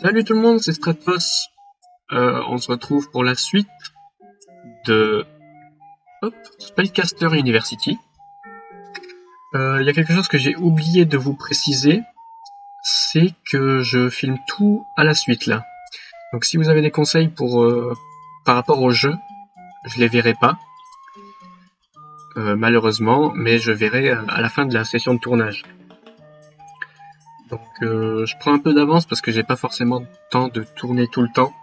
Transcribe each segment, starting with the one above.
Salut tout le monde, c'est Stratos. On se retrouve pour la suite de Spellcaster University. Il y a quelque chose que j'ai oublié de vous préciser, c'est que je filme tout à la suite là. Donc si vous avez des conseils par rapport au jeu, je les verrai pas, malheureusement, mais je verrai à la fin de la session de tournage. Donc je prends un peu d'avance parce que j'ai pas forcément le temps de tourner tout le temps.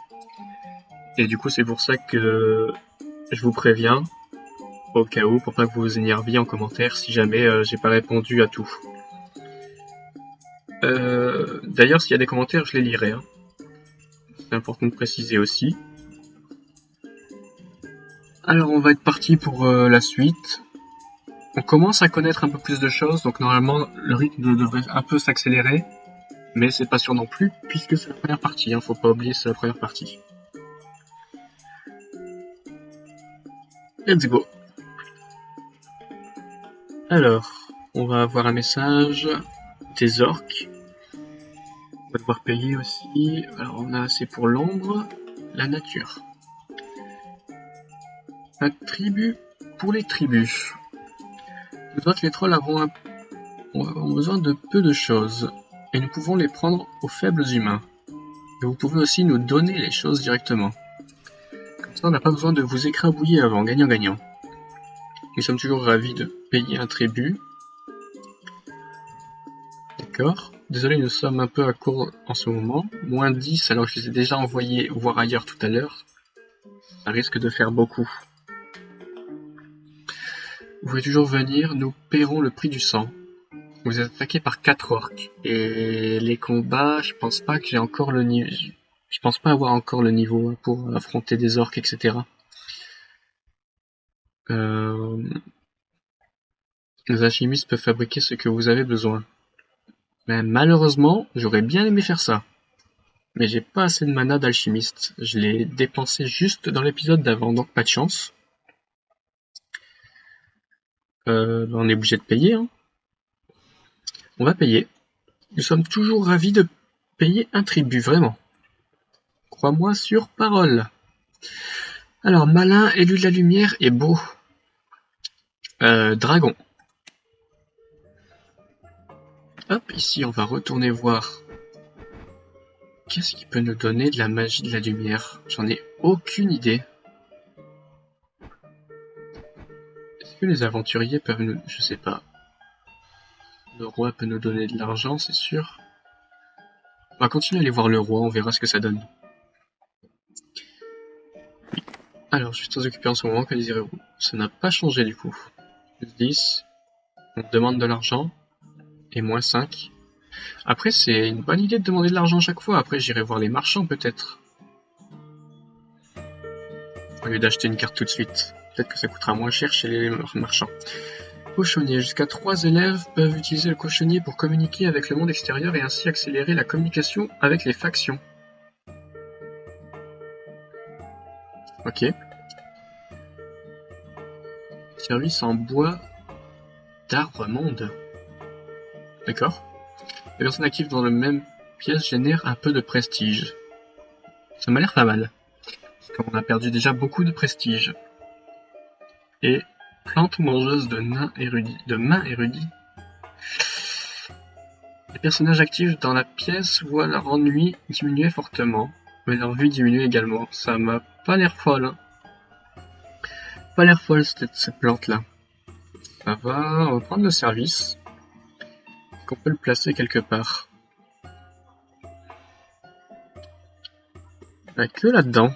Et du coup c'est pour ça que je vous préviens, au cas où, pour pas que vous vous énerviez en commentaire si jamais j'ai pas répondu à tout. D'ailleurs, s'il y a des commentaires, je les lirai. Hein. C'est important de préciser aussi. Alors, on va être parti pour la suite. On commence à connaître un peu plus de choses, donc normalement, le rythme devrait un peu s'accélérer. Mais c'est pas sûr non plus, puisque c'est la première partie. Hein. Faut pas oublier, c'est la première partie. Let's go. Alors, on va avoir un message des orques. On va devoir payer aussi. Alors, on a assez pour l'ombre, la nature. Un tribut pour les tribus. Nous autres, les trolls ont besoin de peu de choses, et nous pouvons les prendre aux faibles humains. Et vous pouvez aussi nous donner les choses directement. Comme ça, on n'a pas besoin de vous écrabouiller avant, gagnant-gagnant. Nous sommes toujours ravis de payer un tribut. D'accord. Désolé, nous sommes un peu à court en ce moment. Moins 10, alors que je les ai déjà envoyés voir ailleurs tout à l'heure. Ça risque de faire beaucoup. Vous pouvez toujours venir, nous paierons le prix du sang. Vous êtes attaqué par 4 orques. Et les combats, je pense pas que j'ai encore le niveau. Je pense pas avoir encore le niveau pour affronter des orques, etc. Les alchimistes peuvent fabriquer ce que vous avez besoin. Mais malheureusement, j'aurais bien aimé faire ça. Mais j'ai pas assez de mana d'alchimiste. Je l'ai dépensé juste dans l'épisode d'avant, donc pas de chance. On est obligé de payer. Hein. On va payer. Nous sommes toujours ravis de payer un tribut, vraiment. Crois-moi sur parole. Alors, malin, élu de la lumière et beau. Dragon. Hop, ici, on va retourner voir. Qu'est-ce qui peut nous donner de la magie de la lumière? J'en ai aucune idée. Est-ce que les aventuriers peuvent nous... Je sais pas. Le roi peut nous donner de l'argent, c'est sûr. On va continuer à aller voir le roi, on verra ce que ça donne. Alors, je suis très occupé en ce moment, que désirez-vous? Ça n'a pas changé du coup. Plus 10. On demande de l'argent. Et moins 5. Après, c'est une bonne idée de demander de l'argent chaque fois. Après, j'irai voir les marchands peut-être. Au lieu d'acheter une carte tout de suite. Peut-être que ça coûtera moins cher chez les marchands. Cochonnier. Jusqu'à 3 élèves peuvent utiliser le cochonnier pour communiquer avec le monde extérieur et ainsi accélérer la communication avec les factions. Ok. Service en bois d'arbre monde. D'accord. Les personnes actives dans la même pièce génèrent un peu de prestige. Ça m'a l'air pas mal. Parce qu'on a perdu déjà beaucoup de prestige. Et plante mangeuse de mains érudits. Les personnages actifs dans la pièce voient leur ennui diminuer fortement, mais leur vue diminue également. Ça m'a pas l'air folle. Hein. Pas l'air folle cette plante là. Ça va, on va prendre le service. Est-ce qu'on peut le placer quelque part? Que là-dedans.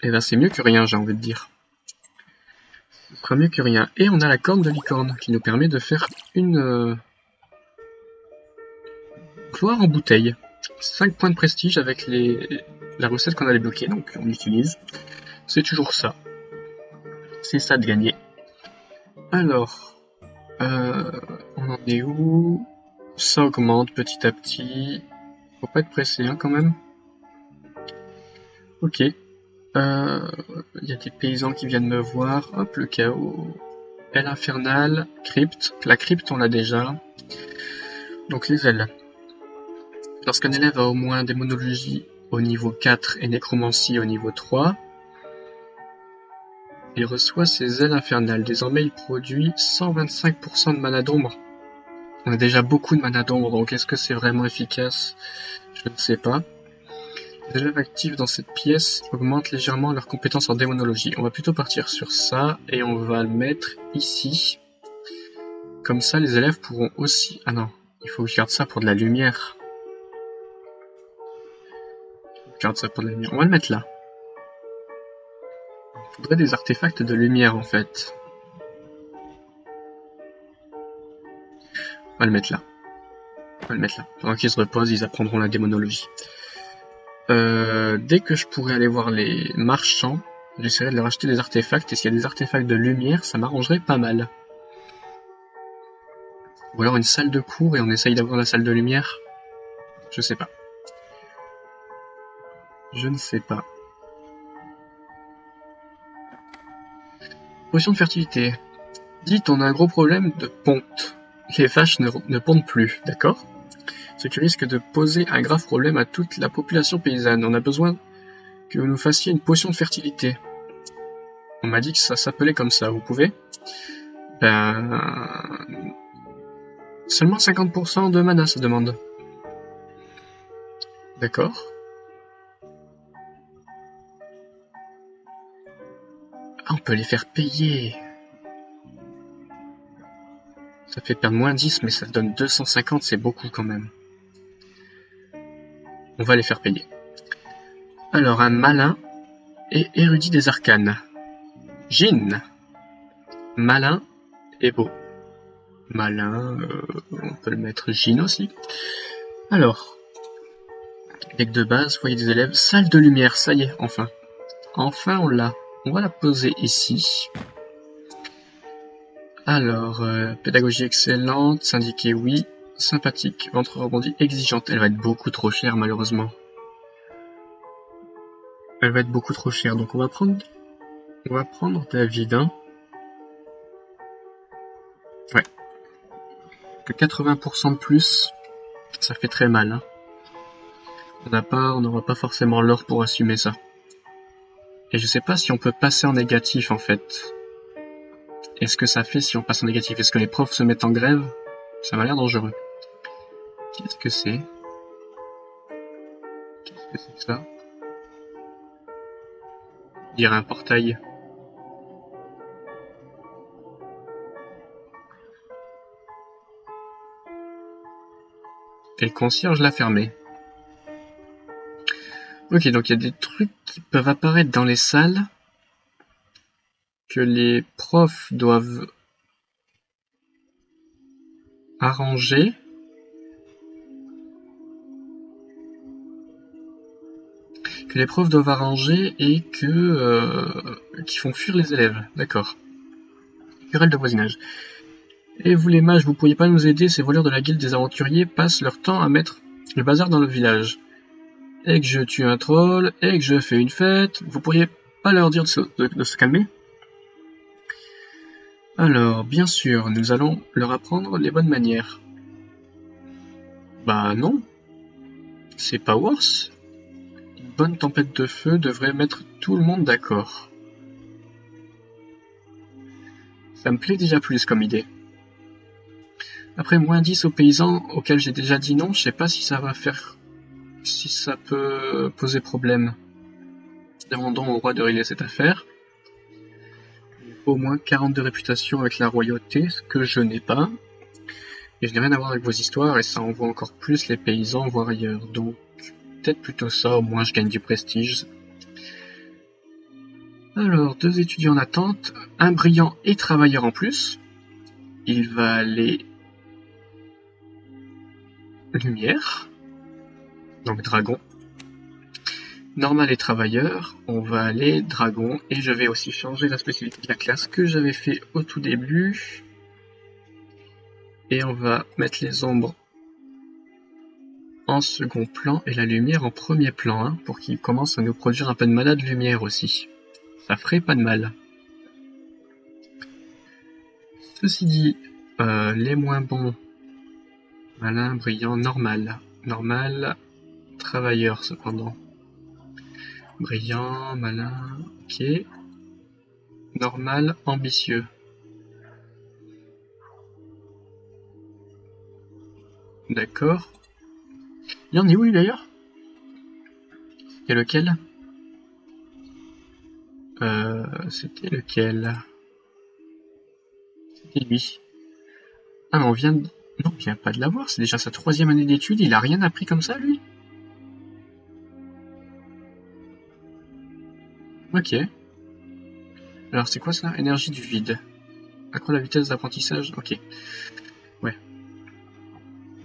Et ben c'est mieux que rien, j'ai envie de dire. Ce sera mieux que rien. Et on a la corne de licorne qui nous permet de faire une gloire en bouteille. 5 points de prestige avec la recette qu'on a débloquée, donc on utilise. C'est toujours ça. C'est ça de gagner. Alors, on en est où? Ça augmente petit à petit. Faut pas être pressé hein, quand même. Ok. Il y a des paysans qui viennent me voir. Hop, le chaos. Aile infernale, crypte. La crypte, on l'a déjà. Donc les ailes. Lorsqu'un élève a au moins démonologie au niveau 4 et nécromancie au niveau 3, il reçoit ses ailes infernales. Désormais, il produit 125% de mana d'ombre. On a déjà beaucoup de mana d'ombre, donc est-ce que c'est vraiment efficace? Je ne sais pas. Les élèves actifs dans cette pièce augmentent légèrement leurs compétences en démonologie. On va plutôt partir sur ça, et on va le mettre ici. Comme ça, les élèves pourront aussi... Ah non, il faut que je garde ça pour de la lumière. Je garde ça pour de la lumière. On va le mettre là. Il faudrait des artefacts de lumière, en fait. On va le mettre là. On va le mettre là. Pendant qu'ils se reposent, ils apprendront la démonologie. Dès que je pourrai aller voir les marchands, j'essaierai de leur acheter des artefacts, et s'il y a des artefacts de lumière, ça m'arrangerait pas mal. Ou alors une salle de cours et on essaye d'avoir la salle de lumière. Je sais pas. Je ne sais pas. Potion de fertilité. Dites, on a un gros problème de ponte. Les vaches ne pondent plus, d'accord? Ce qui risque de poser un grave problème à toute la population paysanne. On a besoin que vous nous fassiez une potion de fertilité. On m'a dit que ça s'appelait comme ça, vous pouvez? Ben... Seulement 50% de mana, ça demande. D'accord. Ah, on peut les faire payer. Ça fait perdre moins 10, mais ça donne 250, c'est beaucoup quand même. On va les faire payer. Alors, un malin et érudit des arcanes. Jin. Malin et beau. Malin, on peut le mettre Jin aussi. Alors, deck de base, foyer des élèves, salle de lumière, ça y est, enfin. Enfin, on l'a. On va la poser ici. Alors, pédagogie excellente, syndiqué oui, sympathique, ventre rebondi, exigeante. Elle va être beaucoup trop chère, malheureusement. Elle va être beaucoup trop chère, donc on va prendre David, hein. Ouais. Que 80% de plus, ça fait très mal, hein. On n'aura pas forcément l'or pour assumer ça. Et je sais pas si on peut passer en négatif, en fait. Est-ce que ça fait si on passe en négatif? Est-ce que les profs se mettent en grève? Ça m'a l'air dangereux. Qu'est-ce que c'est? Qu'est-ce que c'est que ça? On dirait un portail. Et le concierge l'a fermé. Ok, donc il y a des trucs qui peuvent apparaître dans les salles que les profs doivent arranger. Que les profs doivent arranger et qui font fuir les élèves. D'accord. Querelle de voisinage. Et vous les mages, vous pourriez pas nous aider? Ces voleurs de la guilde des aventuriers passent leur temps à mettre le bazar dans le village. Et que je tue un troll, et que je fais une fête, vous pourriez pas leur dire de se calmer? Alors, bien sûr, nous allons leur apprendre les bonnes manières. Bah non. C'est pas worse. Une bonne tempête de feu devrait mettre tout le monde d'accord. Ça me plaît déjà plus comme idée. Après moins 10 aux paysans auxquels j'ai déjà dit non, je sais pas si ça va faire... si ça peut poser problème. Demandons au roi de régler cette affaire. Au moins 40 de réputation avec la royauté, ce que je n'ai pas. Et je n'ai rien à voir avec vos histoires, et ça envoie encore plus les paysans voir ailleurs. Donc, peut-être plutôt ça, au moins je gagne du prestige. Alors, 2 étudiants en attente, un brillant et travailleur en plus. Il va aller... lumière. Donc dragon. Normal et travailleur, on va aller dragon, et je vais aussi changer la spécialité de la classe que j'avais fait au tout début. Et on va mettre les ombres en second plan et la lumière en premier plan, hein, pour qu'il commence à nous produire un peu de mana de lumière aussi. Ça ferait pas de mal. Ceci dit, les moins bons, malin, brillant, normal. Normal. Travailleur, cependant. Brillant, malin, ok. Normal, ambitieux. D'accord. Il en est où, lui, d'ailleurs? C'était lequel? C'était lequel? C'était lui. Ah, mais on vient de... Non, on vient pas de l'avoir, c'est déjà sa 3e année d'études, il a rien appris comme ça, lui? Ok. Alors, c'est quoi ça? Énergie du vide. Accroît la vitesse d'apprentissage? Ok. Ouais.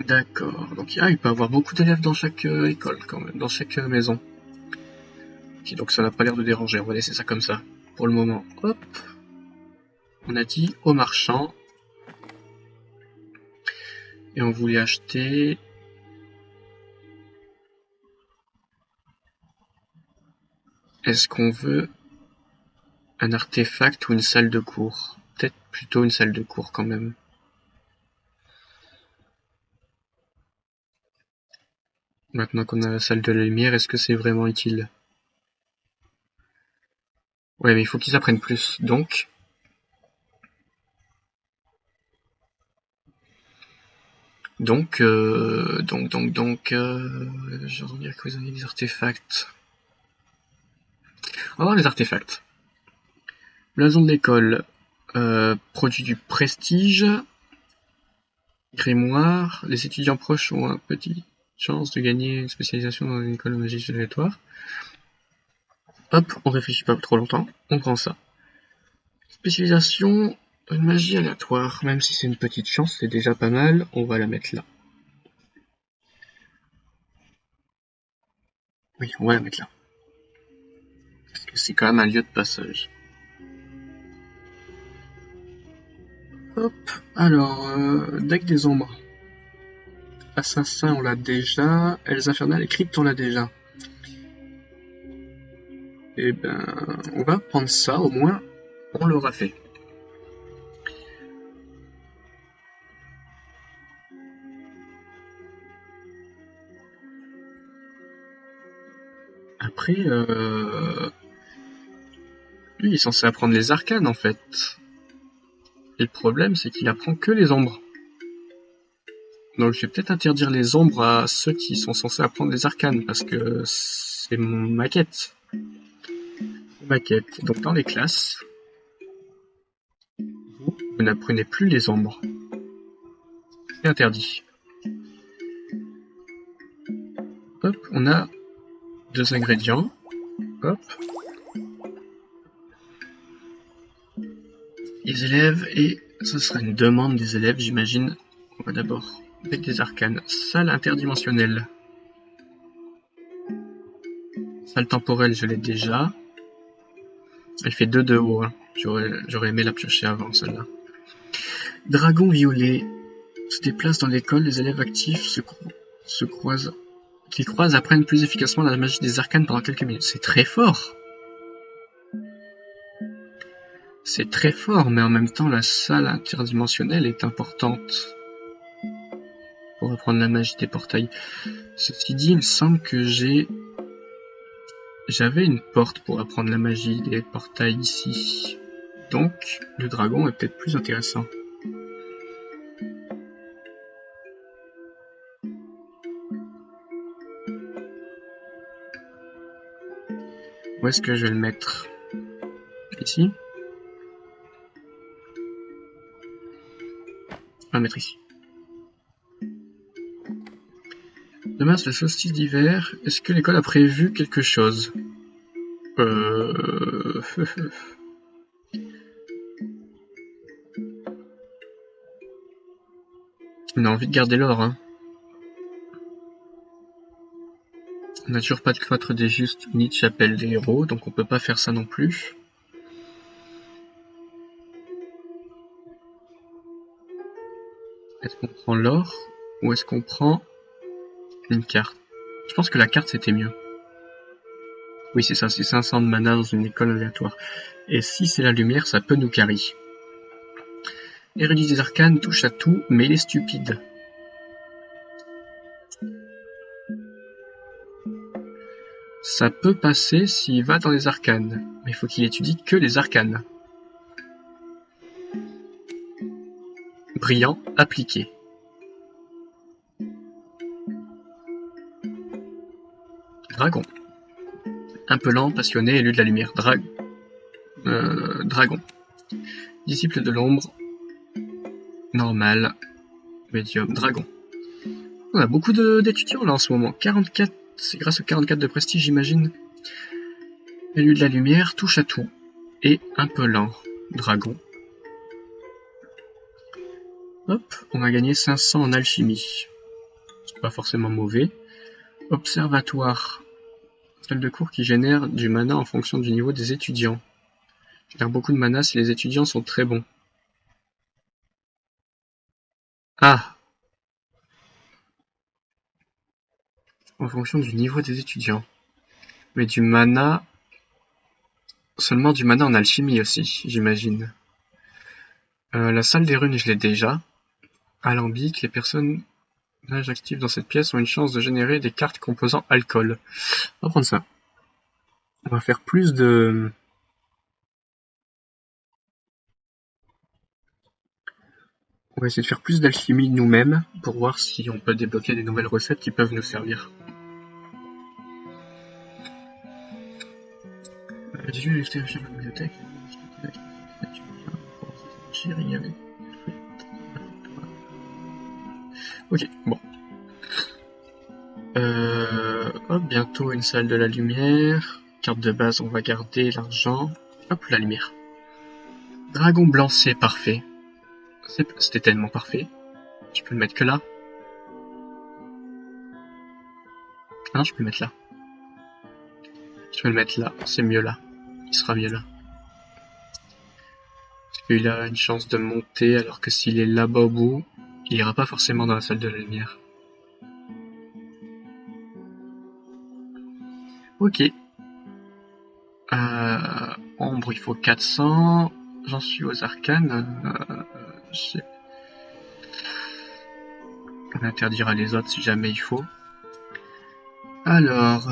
D'accord. Donc, il peut y avoir beaucoup d'élèves dans chaque école, quand même, dans chaque maison. Ok, donc ça n'a pas l'air de déranger, on va laisser ça comme ça. Pour le moment, hop. On a dit au marchand. Et on voulait acheter... Est-ce qu'on veut un artefact ou une salle de cours? Peut-être plutôt une salle de cours quand même. Maintenant qu'on a la salle de la lumière, est-ce que c'est vraiment utile? Ouais, mais il faut qu'ils apprennent plus, donc... Donc, je vais dire que vous avez des artefacts. On va voir les artefacts. Blason de l'école, produit du prestige, grimoire. Les étudiants proches ont une petite chance de gagner une spécialisation dans une école de magie aléatoire. Hop, on réfléchit pas trop longtemps, on prend ça. Spécialisation magie aléatoire, même si c'est une petite chance, c'est déjà pas mal, on va la mettre là. Oui, on va la mettre là. Parce que c'est quand même un lieu de passage. Hop, alors, deck des ombres. Assassin, on l'a déjà. Elles infernales et cryptes, on l'a déjà. Eh ben, on va prendre ça, au moins, on l'aura fait. Après, lui, il est censé apprendre les arcanes, en fait. Et le problème, c'est qu'il apprend que les ombres. Donc je vais peut-être interdire les ombres à ceux qui sont censés apprendre les arcanes, parce que c'est ma quête. Donc dans les classes, vous n'apprenez plus les ombres. C'est interdit. Hop, on a 2 ingrédients. Hop. Les élèves, et ce sera une demande des élèves, j'imagine. On va d'abord avec des arcanes. Salle interdimensionnelle. Salle temporelle, je l'ai déjà. Elle fait 2 de haut. Hein. J'aurais aimé la piocher avant, celle-là. Dragon violet. Se déplace dans l'école, les élèves actifs se croisent. Qu'ils croisent apprennent plus efficacement la magie des arcanes pendant quelques minutes. C'est très fort. C'est très fort, mais en même temps, la salle interdimensionnelle est importante pour apprendre la magie des portails. Ceci dit, il me semble que j'avais une porte pour apprendre la magie des portails ici. Donc, le dragon est peut-être plus intéressant. Où est-ce que je vais le mettre? Ici? On va le mettre ici. Demain, c'est le solstice d'hiver. Est-ce que l'école a prévu quelque chose? On a envie de garder l'or, hein. On n'a toujours pas de cloître des justes ni de chapelle des héros, donc on peut pas faire ça non plus. Est-ce qu'on prend l'or ou est-ce qu'on prend une carte? Je pense que la carte c'était mieux. Oui, c'est ça, c'est 500 de mana dans une école aléatoire. Et si c'est la lumière, ça peut nous carry. Érudit des arcanes touche à tout, mais il est stupide. Ça peut passer s'il va dans les arcanes, mais il faut qu'il étudie que les arcanes. Brillant, appliqué. Dragon. Un peu lent, passionné, élu de la lumière. Dragon. Disciple de l'ombre. Normal. Médium. Dragon. On a beaucoup d'étudiants là en ce moment. 44, c'est grâce aux 44 de prestige, j'imagine. Élu de la lumière, touche à tout. Et un peu lent. Dragon. Hop, on a gagné 500 en alchimie. C'est pas forcément mauvais. Observatoire. Salle de cours qui génère du mana en fonction du niveau des étudiants. Génère beaucoup de mana si les étudiants sont très bons. Ah! En fonction du niveau des étudiants. Mais du mana... Seulement du mana en alchimie aussi, j'imagine. La salle des runes, je l'ai déjà. Alambic, les personnages actifs dans cette pièce ont une chance de générer des cartes composant alcool. On va prendre ça. On va faire plus de... On va essayer de faire plus d'alchimie nous-mêmes pour voir si on peut débloquer des nouvelles recettes qui peuvent nous servir. J'ai vu la bibliothèque. Ok, bon. Hop, bientôt une salle de la lumière. Carte de base, on va garder l'argent. Hop, la lumière. Dragon blanc, c'est parfait. C'était tellement parfait. Je peux le mettre que là. Ah non, je peux le mettre là. Je peux le mettre là, c'est mieux là. Il sera mieux là. Parce qu'il a une chance de monter, alors que s'il est là-bas au bout, il ira pas forcément dans la salle de la lumière. Ok. Ombre, il faut 400. J'en suis aux arcanes. On interdira les autres si jamais il faut. Alors,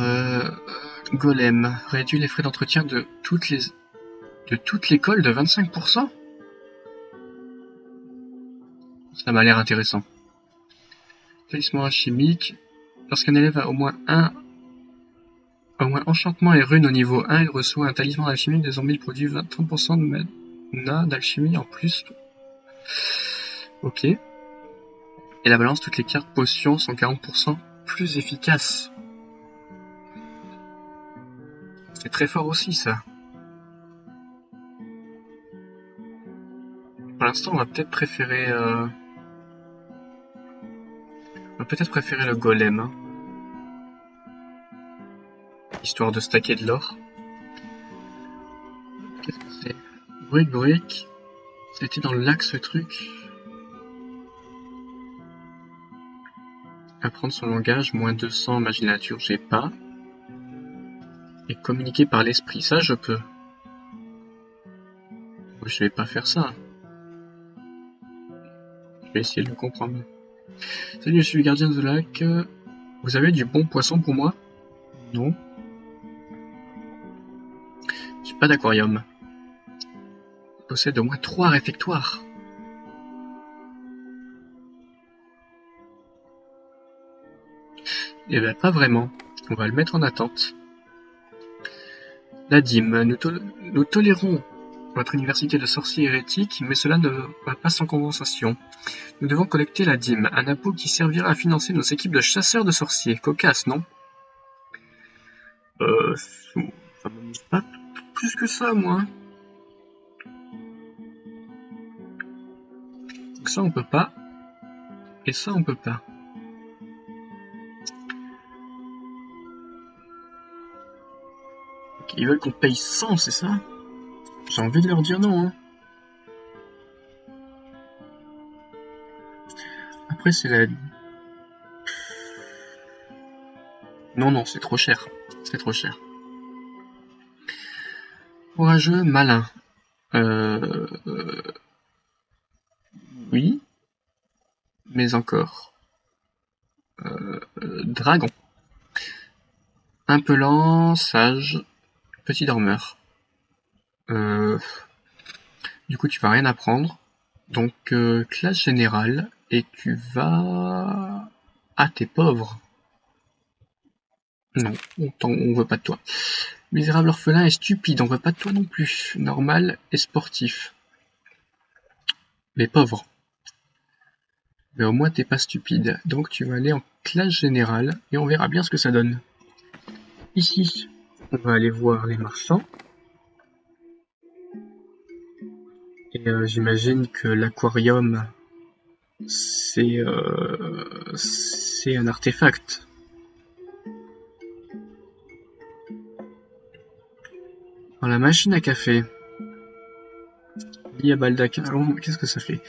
Golem. Réduit les frais d'entretien de toute l'école de 25%. Ça m'a l'air intéressant. Talisman alchimique. Lorsqu'un élève a au moins enchantement et rune au niveau 1, il reçoit un talisman alchimique. Désormais, il produit 30% de mana d'alchimie en plus. Ok. Et la balance, toutes les cartes potions sont 40% plus efficaces. C'est très fort aussi, ça. Pour l'instant, on va peut-être préférer... le golem. Hein. Histoire de stacker de l'or. Qu'est-ce que c'est? Brick. C'était dans le lac, ce truc. Apprendre son langage, moins 200 magie nature, j'ai pas. Et communiquer par l'esprit, ça je peux. Je vais pas faire ça. Je vais essayer de le comprendre. Salut, je suis le gardien de lac. Vous avez du bon poisson pour moi? Non. J'ai pas d'aquarium. Je possède au moins 3 réfectoires. Eh ben pas vraiment. On va le mettre en attente. La dîme. Nous tolérons votre université de sorciers hérétiques, mais cela ne va pas sans compensation. Nous devons collecter la dîme, un impôt qui servira à financer nos équipes de chasseurs de sorciers. Cocasse, non? Ça m'amuse pas plus que ça, moi. Donc ça, on peut pas. Et ça, on peut pas. Okay, ils veulent qu'on paye 100, c'est ça? J'ai envie de leur dire non, hein. Après, c'est la... Non, c'est trop cher. C'est trop cher. Courageux, malin. Oui. Mais encore. Dragon. Un peu lent, sage, petit dormeur. Du coup, tu vas rien apprendre. Donc, classe générale, et tu vas... Ah, t'es pauvre. Non, on veut pas de toi. Misérable orphelin et stupide, on veut pas de toi non plus. Normal et sportif. Mais pauvre. Mais au moins t'es pas stupide. Donc tu vas aller en classe générale et on verra bien ce que ça donne. Ici, on va aller voir les marchands. Et j'imagine que l'aquarium, c'est un artefact. Dans la machine à café, lié à Baldaquin. Alors, qu'est-ce que ça fait?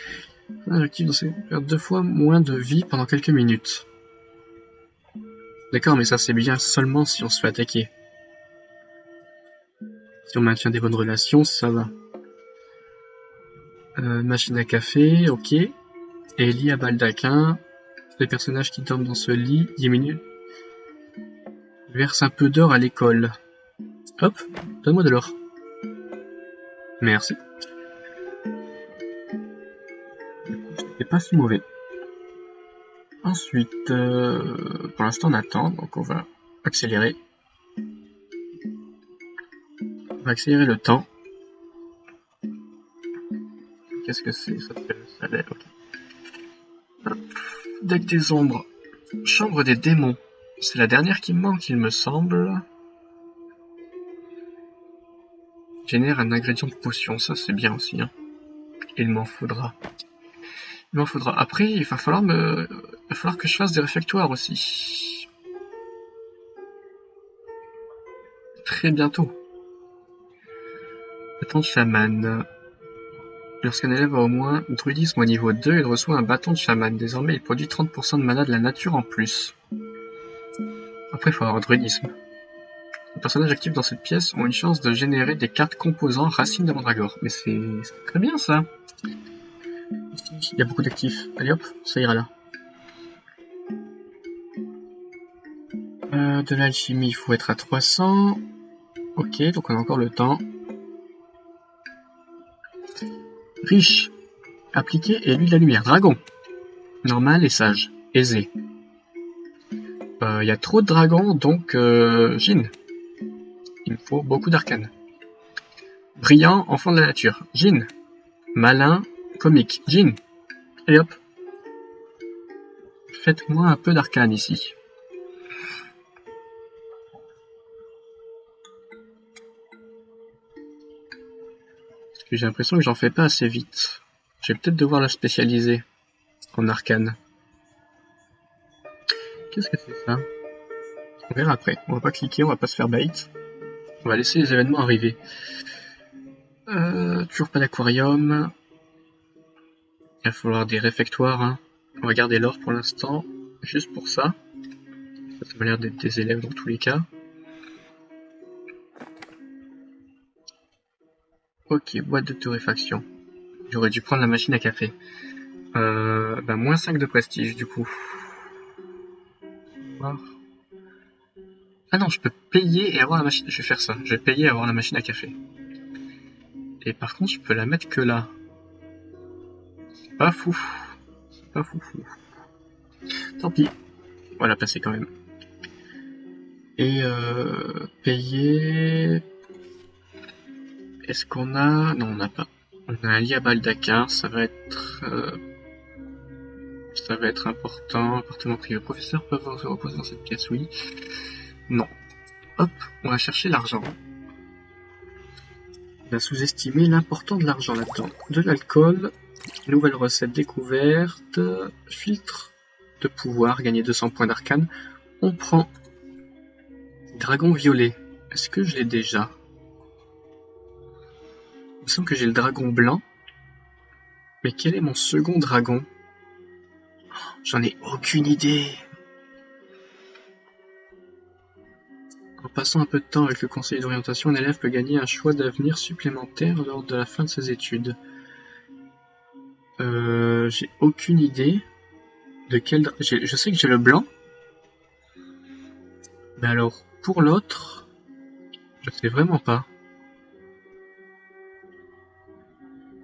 Actif dans ces perd 2 fois moins de vie pendant quelques minutes. D'accord, mais ça c'est bien seulement si on se fait attaquer. Si on maintient des bonnes relations, ça va. Machine à café, ok. Et lit à baldaquin. Les personnages qui dorment dans ce lit diminuent. Verse un peu d'or à l'école. Hop, donne-moi de l'or. Merci. C'est pas si mauvais. Ensuite, pour l'instant on attend, donc on va accélérer. On va accélérer le temps. Qu'est-ce que c'est? Ça fait le salaire, ok. Deck des ombres. Chambre des démons. C'est la dernière qui me manque, il me semble. Génère un ingrédient de potion, ça c'est bien aussi. Hein. Il m'en faudra. Après, il va falloir que je fasse des réfectoires aussi. Très bientôt. Bâton de chaman. Lorsqu'un élève a au moins druidisme au niveau 2, il reçoit un bâton de chaman. Désormais, il produit 30% de mana de la nature en plus. Après, il faut avoir druidisme. Les personnages actifs dans cette pièce ont une chance de générer des cartes composant racines de mandragore. Mais c'est très bien ça. Il y a beaucoup d'actifs. Allez hop, ça ira là. De l'alchimie, il faut être à 300. Ok, donc on a encore le temps. Riche. Appliqué et lui de la lumière. Dragon. Normal et sage. Aisé. Il y a trop de dragons, donc Jin. Il me faut beaucoup d'arcanes. Brillant, enfant de la nature. Jin. Malin, comique. Jin. Allez hop. Faites-moi un peu d'arcane ici. Parce que j'ai l'impression que j'en fais pas assez vite. Je vais peut-être devoir la spécialiser en arcane. Qu'est-ce que c'est ça? On verra après. On va pas cliquer, on va pas se faire bait. On va laisser les événements arriver. Toujours pas d'aquarium. Il va falloir des réfectoires. Hein. On va garder l'or pour l'instant. Juste pour ça. Ça m'a l'air d'être des élèves dans tous les cas. Ok, boîte de torréfaction. J'aurais dû prendre la machine à café. Moins 5 de prestige du coup. Ah non, je peux payer et avoir la machine. Je vais faire ça. Je vais payer et avoir la machine à café. Et par contre, je peux la mettre que là. C'est pas fou. C'est pas fou. Tant pis. On va la passer quand même. Et payer. Est-ce qu'on a... Non, on n'a pas. On a un lit à baldaquin. Ça va être important. Appartement privé. Les professeurs peuvent se reposer dans cette pièce, oui. Non. Hop, on va chercher l'argent. On a sous-estimé l'important de l'argent là-dedans. De l'alcool, nouvelle recette découverte, filtre de pouvoir, gagner 200 points d'arcane. On prend dragon violet. Est-ce que je l'ai déjà? Il me semble que j'ai le dragon blanc. Mais quel est mon second dragon? J'en ai aucune idée. En passant un peu de temps avec le conseiller d'orientation, un élève peut gagner un choix d'avenir supplémentaire lors de la fin de ses études. J'ai aucune idée de quel... Je sais que j'ai le blanc, Mais alors, pour l'autre, je sais vraiment pas.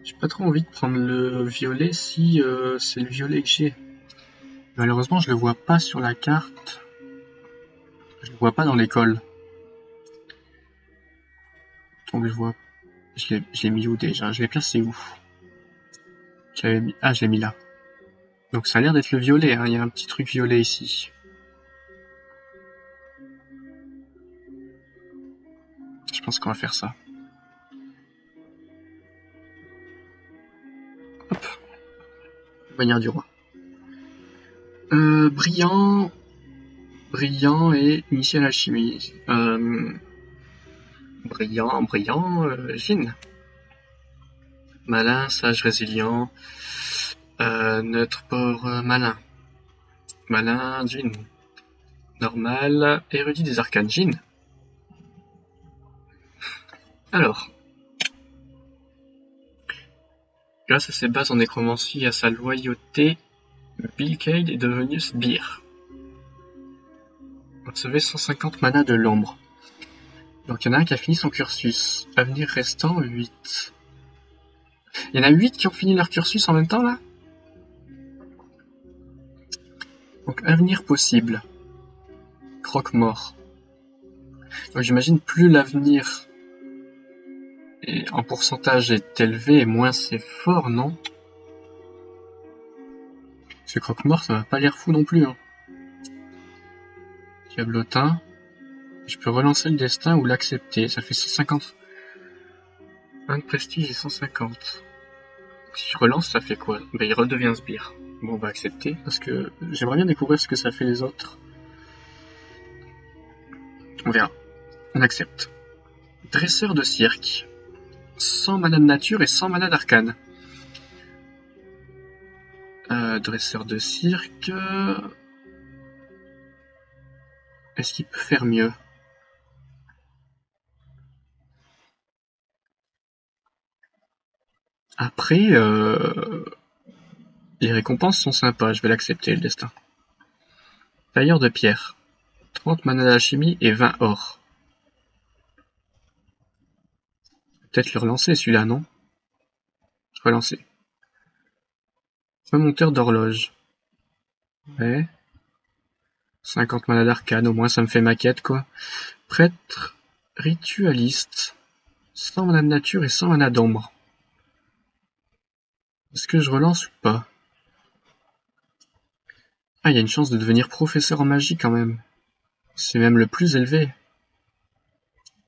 J'ai pas trop envie de prendre le violet si c'est le violet que j'ai. Malheureusement, je le vois pas sur la carte. Je le vois pas dans l'école. Donc je vois. Je l'ai mis où déjà? Je l'ai placé où? Ah, je l'ai mis là. Donc ça a l'air d'être le violet, hein. Il y a un petit truc violet ici. Je pense qu'on va faire ça. Hop. Bannière du roi. Brillant. Brillant et initial alchimie. Brillant, Jin. Malin, sage, résilient. Neutre, pauvre, malin. Malin, Jin. Normal, érudit des arcanes, Jin. Alors. Grâce à ses bases en nécromancie et à sa loyauté, Bill Cade est devenu sbire. Recevez 150 mana de l'ombre. Donc il y en a un qui a fini son cursus. Avenir restant, 8. Il y en a 8 qui ont fini leur cursus en même temps là? Donc avenir possible. Croque-mort. Donc j'imagine plus l'avenir en pourcentage est élevé et moins c'est fort, non? Ce croque-mort ça va pas l'air fou non plus. Hein. Diablotin. Je peux relancer le destin ou l'accepter. Ça fait 150. 1 de prestige et 150. Si je relance, ça fait quoi? Ben, il redevient sbire. Bon, on va accepter, parce que j'aimerais bien découvrir ce que ça fait les autres. On verra. On accepte. Dresseur de cirque. 100 mana de nature et 100 mana d'arcane. Dresseur de cirque... Est-ce qu'il peut faire mieux? Après, les récompenses sont sympas, je vais l'accepter, le destin. Tailleur de pierre. 30 mana d'alchimie et 20 or. Peut-être le relancer celui-là, non? Relancer. Remonteur d'horloge. Ouais. 50 mana d'arcane, au moins ça me fait ma quête, quoi. Prêtre ritualiste. 100 mana de nature et 100 mana d'ombre. Est-ce que je relance ou pas? Ah, il y a une chance de devenir professeur en magie quand même. C'est même le plus élevé.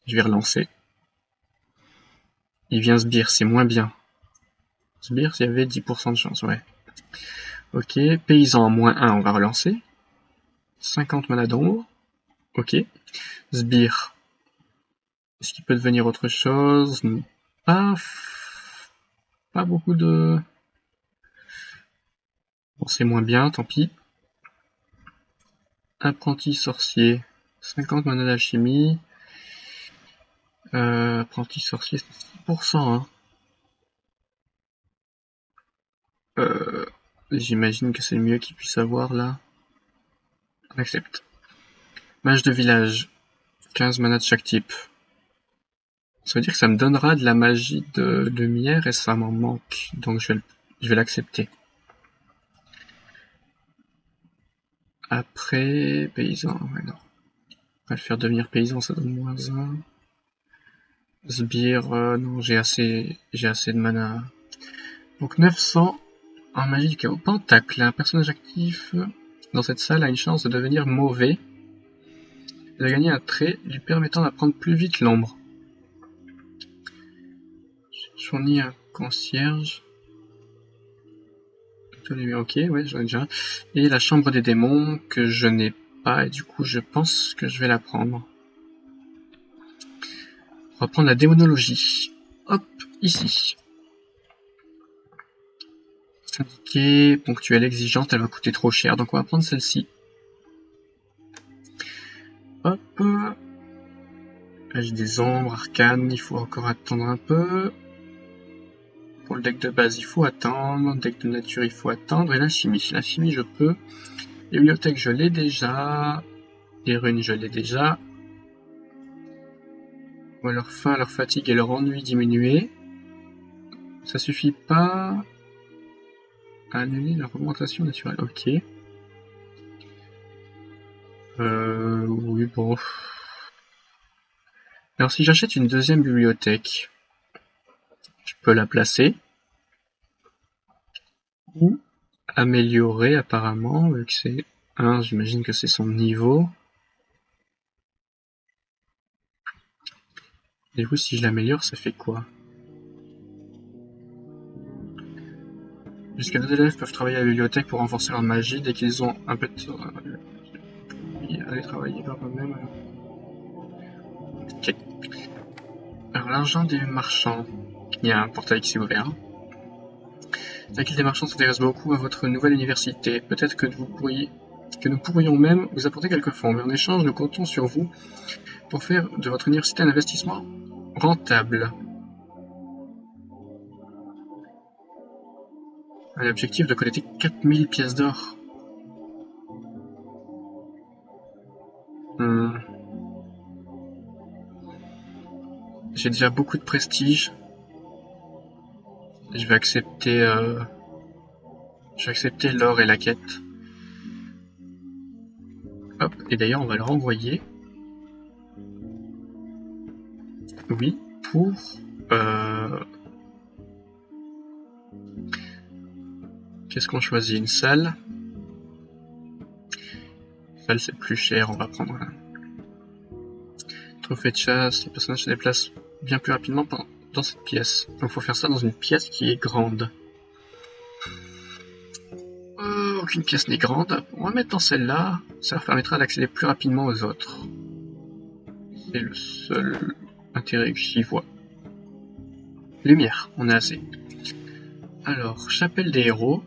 Je vais relancer. Il vient sbire, c'est moins bien. Sbire, il y avait 10% de chance, ouais. Ok, paysan en moins 1, on va relancer. 50 mana d'ombre. Ok. Sbire. Est-ce qu'il peut devenir autre chose? Pas beaucoup de... Bon, c'est moins bien, tant pis. Apprenti sorcier. 50 mana d'alchimie. Apprenti sorcier, c'est 6%. Hein. J'imagine que c'est le mieux qu'il puisse avoir là. On accepte. Mage de village. 15 mana de chaque type. Ça veut dire que ça me donnera de la magie de lumière et ça m'en manque. Donc je vais l'accepter. Après, paysan, ouais non. On va le faire devenir paysan, ça donne moins 1. Sbire, non, j'ai assez de mana. Donc 900 en magie du chaos. Pentacle, un personnage actif dans cette salle a une chance de devenir mauvais et de gagner un trait lui permettant d'apprendre plus vite l'ombre. Fournit un concierge. Ok, ouais, j'en ai déjà un. Et la chambre des démons que je n'ai pas et du coup je pense que je vais la prendre. On va prendre la démonologie. Hop, ici. Syndiquée, ponctuelle, exigeante, elle va coûter trop cher, donc on va prendre celle-ci. Hop. Là j'ai des ombres, arcanes, il faut encore attendre un peu. Pour le deck de base, il faut attendre. Le deck de nature, il faut attendre. Et la chimie. La chimie, je peux. Bibliothèque, je l'ai déjà. Les runes, je l'ai déjà. Voit leur faim, leur fatigue et leur ennui diminuer. Ça suffit pas à annuler leur augmentation naturelle. Ok. Oui, bon. Alors si j'achète une deuxième bibliothèque, je peux la placer. Ou améliorer apparemment, vu que c'est 1, j'imagine que c'est son niveau. Et du coup, si je l'améliore, ça fait quoi? Jusqu'à 2 élèves peuvent travailler à la bibliothèque pour renforcer leur magie dès qu'ils ont un peu de temps. Aller travailler par eux-mêmes. Ok. Alors, l'argent des marchands. Il y a un portail qui s'est ouvert. La guilde des marchands s'intéresse beaucoup à votre nouvelle université. Peut-être que nous pourrions même vous apporter quelques fonds, mais en échange, nous comptons sur vous pour faire de votre université un investissement rentable. L'objectif de collecter 4000 pièces d'or. J'ai déjà beaucoup de prestige. Je vais accepter l'or et la quête. Hop, et d'ailleurs on va le renvoyer. Oui, pour... Qu'est-ce qu'on choisit? Une salle. Salle c'est plus cher, on va prendre un trophée de chasse. Les personnages se déplacent bien plus rapidement dans cette pièce. Donc il faut faire ça dans une pièce qui est grande. Aucune pièce n'est grande. On va mettre dans celle-là. Ça leur permettra d'accéder plus rapidement aux autres. C'est le seul intérêt que j'y vois. Lumière, on a assez. Alors, chapelle des héros.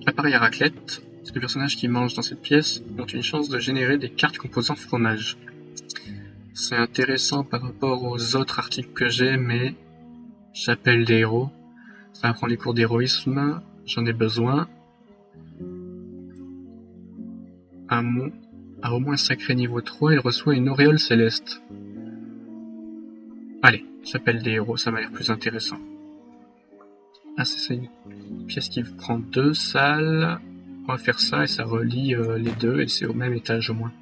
Appareil à raclette. Les personnages qui mangent dans cette pièce ont une chance de générer des cartes composant fromage. C'est intéressant par rapport aux autres articles que j'ai, mais chapelle des héros. Ça apprend les cours d'héroïsme. J'en ai besoin. À au moins sacré niveau 3, il reçoit une auréole céleste. Allez, chapelle des héros, ça m'a l'air plus intéressant. Ah, c'est une pièce qui prend 2 salles. On va faire ça et ça relie les deux et c'est au même étage au moins.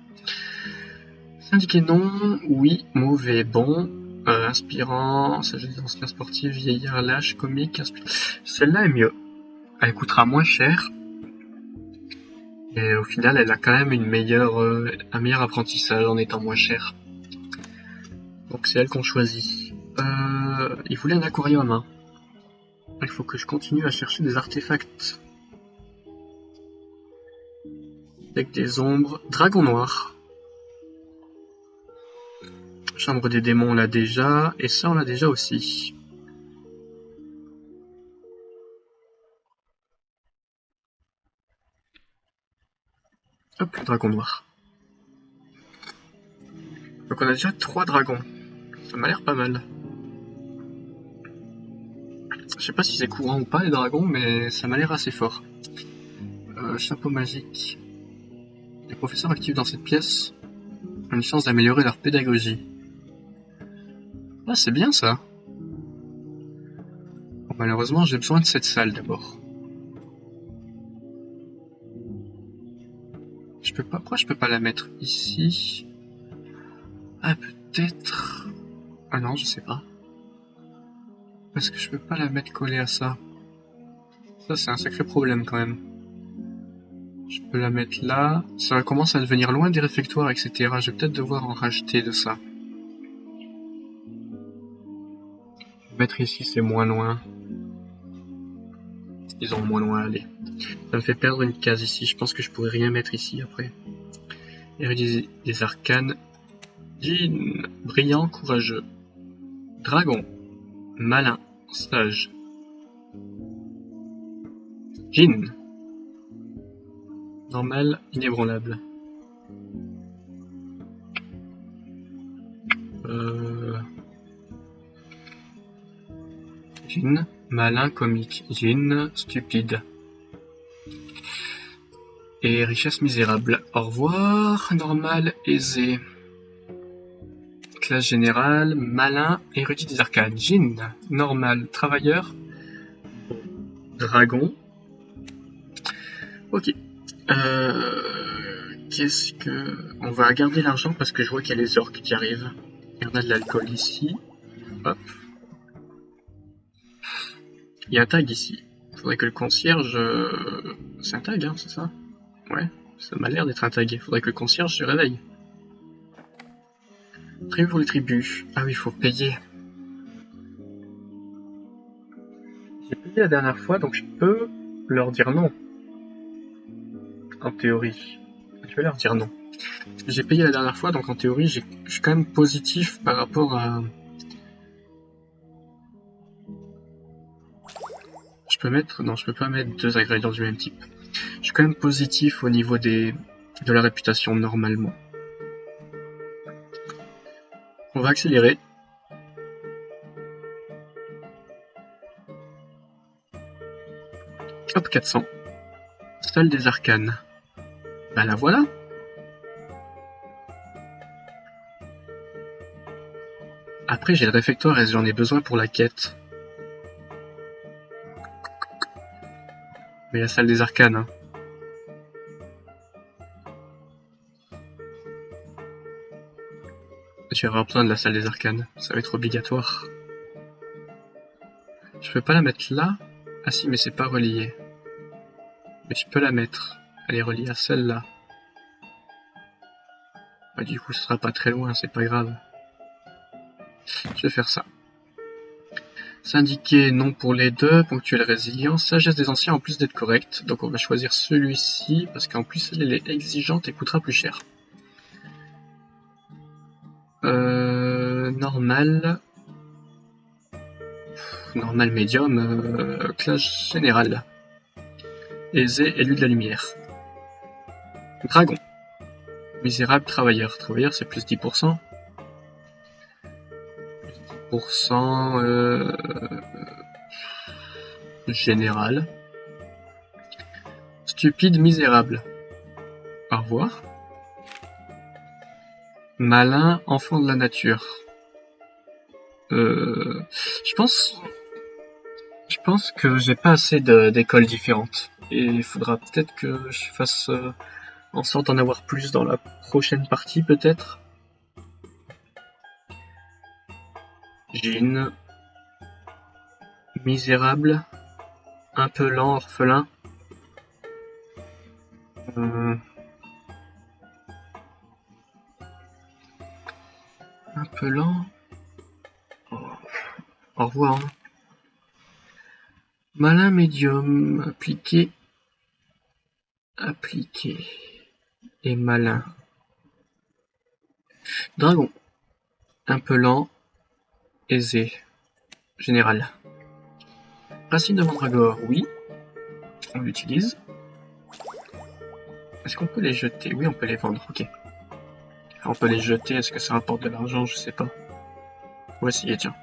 Indiqué non, oui, mauvais, bon, inspirant, sagesse d'ancien sportif, vieillard, lâche, comique, inspirant. Celle-là est mieux. Elle coûtera moins cher. Et au final, elle a quand même un meilleur apprentissage en étant moins chère. Donc c'est elle qu'on choisit. Il voulait un aquarium, hein. Il faut que je continue à chercher des artefacts. Avec des ombres. Dragon noir. Chambre des démons, on l'a déjà. Et ça, on l'a déjà aussi. Hop, le dragon noir. Donc on a déjà 3 dragons. Ça m'a l'air pas mal. Je sais pas si c'est courant ou pas les dragons, mais ça m'a l'air assez fort. Chapeau magique. Les professeurs actifs dans cette pièce ont une chance d'améliorer leur pédagogie. Ah, c'est bien ça. Bon, malheureusement, j'ai besoin de cette salle d'abord. Pourquoi je peux pas la mettre ici? Ah, peut-être... Ah non, je sais pas. Parce que je peux pas la mettre collée à ça. Ça, c'est un sacré problème quand même. Je peux la mettre là. Ça commence à devenir loin des réfectoires, etc. Je vais peut-être devoir en racheter de ça. Mettre ici, c'est moins loin. Ils ont moins loin à aller. Ça me fait perdre une case ici. Je pense que je pourrais rien mettre ici après. Érudit des arcanes. Jean, brillant, courageux. Dragon, malin, sage. Jean, normal, inébranlable. Jean, malin, comique. Jean, stupide. Et richesse misérable. Au revoir. Normal, aisé. Classe générale, malin, érudit des arcanes. Jin, normal, travailleur, dragon. Ok. Qu'est-ce que... On va garder l'argent parce que je vois qu'il y a les orques qui arrivent. Et on a de l'alcool ici. Hop. Il y a un tag ici. Faudrait que le concierge... C'est un tag, hein, c'est ça? Ouais, ça m'a l'air d'être un tag. Faudrait que le concierge se réveille. Tribu pour les tribus. Ah oui, il faut payer. J'ai payé la dernière fois, donc je peux leur dire non. En théorie. Je vais leur dire non. J'ai payé la dernière fois, donc en théorie, je suis quand même positif par rapport à... Je peux mettre... Non, je peux pas mettre deux ingrédients du même type. Je suis quand même positif au niveau de la réputation, normalement. On va accélérer. Hop, 400. Salle des arcanes. Bah la voilà. Après, j'ai le réfectoire et j'en ai besoin pour la quête. Mais la salle des arcanes, hein. Je vais avoir besoin de la salle des arcanes. Ça va être obligatoire. Je peux pas la mettre là. Ah si, mais c'est pas relié. Mais je peux la mettre. Elle est reliée à celle-là. Bah, du coup, ce sera pas très loin, c'est pas grave. Je vais faire ça. Syndiqué, non pour les deux. Ponctuel, résilience. Sagesse des anciens, en plus d'être correct. Donc on va choisir celui-ci, parce qu'en plus, elle est exigeante et coûtera plus cher. Normal. Normal médium. Classe générale. Aisé, élu de la lumière. Dragon. Misérable, travailleur. Travailleur, c'est plus 10%. Plus 10%. Général. Stupide, misérable. Au revoir. Malin, enfant de la nature. Je pense que j'ai pas assez d'écoles différentes. Et il faudra peut-être que je fasse en sorte d'en avoir plus dans la prochaine partie, peut-être. Jin. Misérable. Un peu lent, orphelin. Un peu lent. Au revoir. Hein. Malin médium. Appliqué. Appliqué. Et malin. Dragon. Un peu lent. Aisé. Général. Racine de mandragore, oui. On l'utilise. Est-ce qu'on peut les jeter? Oui, on peut les vendre, ok. On peut les jeter, est-ce que ça rapporte de l'argent? Je sais pas. On va essayer, tiens.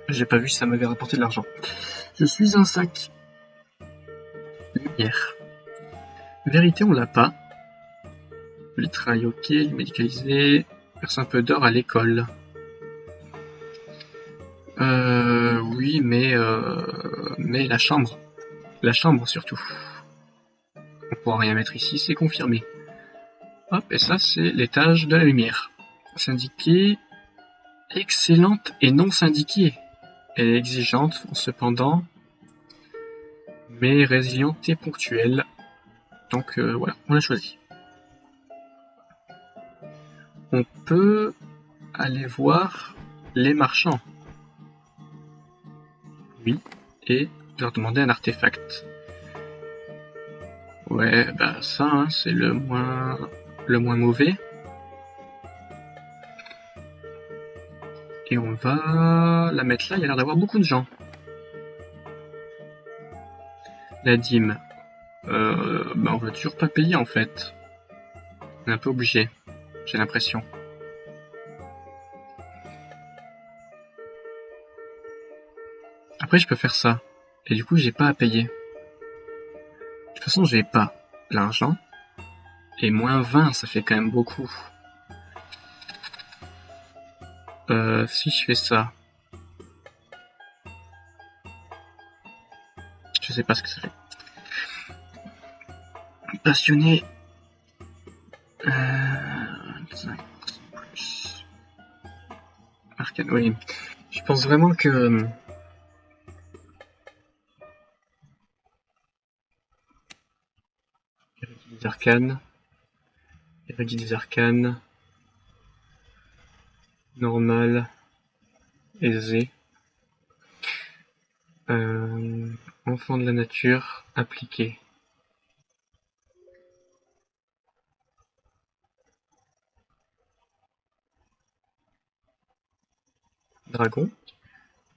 J'ai pas vu si ça m'avait rapporté de l'argent. Je suis un sac. Lumière. Vérité, on l'a pas. Vitrail, ok. Médicalisé. Verse un peu d'or à l'école. Oui, mais la chambre. La chambre, surtout. On pourra rien mettre ici, c'est confirmé. Hop, et ça, c'est l'étage de la lumière. Syndiquée. Excellente et non syndiquée. Elle est exigeante, cependant, mais résiliente et ponctuelle. Donc voilà, on l'a choisi. On peut aller voir les marchands. Oui, et leur demander un artefact. Ouais, bah ça, hein, c'est le moins mauvais. Et on va la mettre là, il y a l'air d'avoir beaucoup de gens. La dîme. Bah on va toujours pas payer en fait. On est un peu obligé, j'ai l'impression. Après je peux faire ça. Et du coup j'ai pas à payer. De toute façon j'ai pas. l'argent. Et moins 20, ça fait quand même beaucoup. Si je fais ça... Je sais pas ce que ça fait. Passionné. 5 plus. Arcane, oui. Je pense vraiment que... Érudit des arcanes. Érudit des arcanes. Normal. Aisé. Enfant de la nature. Appliqué. Dragon.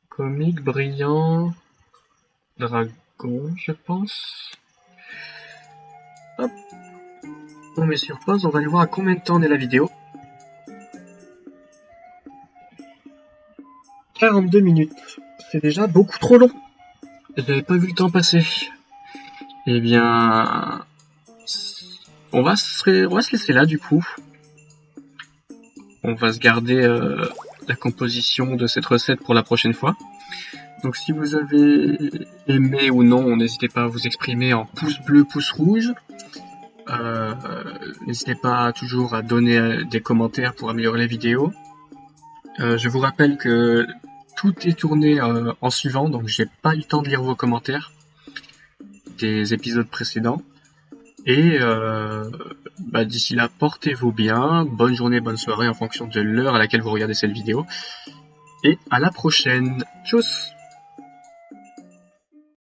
Comique, brillant. Dragon, je pense. Hop. On met sur pause, on va aller voir à combien de temps on est la vidéo. 42 minutes. C'est déjà beaucoup trop long. J'avais pas vu le temps passer. Eh bien... On va se laisser là du coup. On va se garder la composition de cette recette pour la prochaine fois. Donc si vous avez aimé ou non, n'hésitez pas à vous exprimer en pouce bleu, pouce rouge. N'hésitez pas toujours à donner des commentaires pour améliorer les vidéos. Je vous rappelle que tout est tourné en suivant, donc j'ai pas eu le temps de lire vos commentaires des épisodes précédents. Et d'ici là, portez-vous bien, bonne journée, bonne soirée en fonction de l'heure à laquelle vous regardez cette vidéo. Et à la prochaine. Tchuss!